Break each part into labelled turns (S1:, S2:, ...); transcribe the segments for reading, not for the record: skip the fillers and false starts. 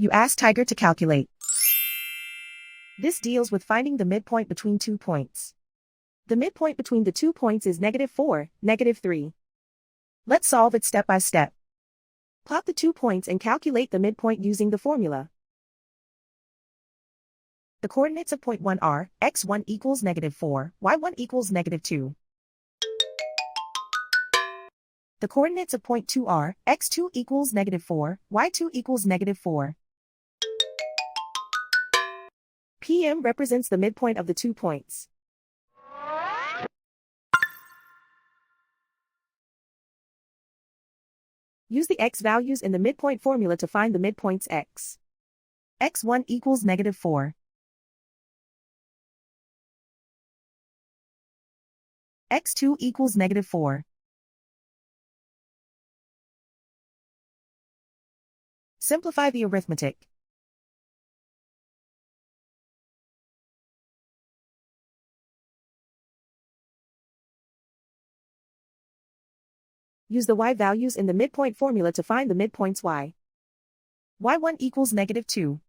S1: You ask Tiger to calculate. This deals with finding the midpoint between 2 points. The midpoint between the 2 points is -4, -3. Let's solve it step by step. Plot the 2 points and calculate the midpoint using the formula. The coordinates of point 1 are x1 equals -4, y1 equals -2. The coordinates of point 2 are x2 equals -4, y2 equals -4. PM represents the midpoint of the 2 points. Use the x values in the midpoint formula to find the midpoints x. x1 equals -4. x2 equals -4. Simplify the arithmetic. Use the y values in the midpoint formula to find the midpoints y. y1 equals -2.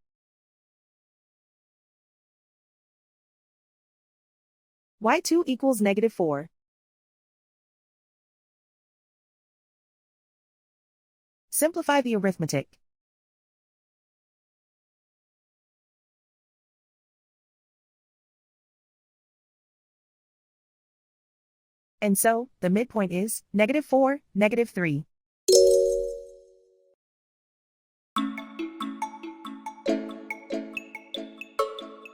S1: y2 equals -4. Simplify the arithmetic. And so, the midpoint is -4, -3.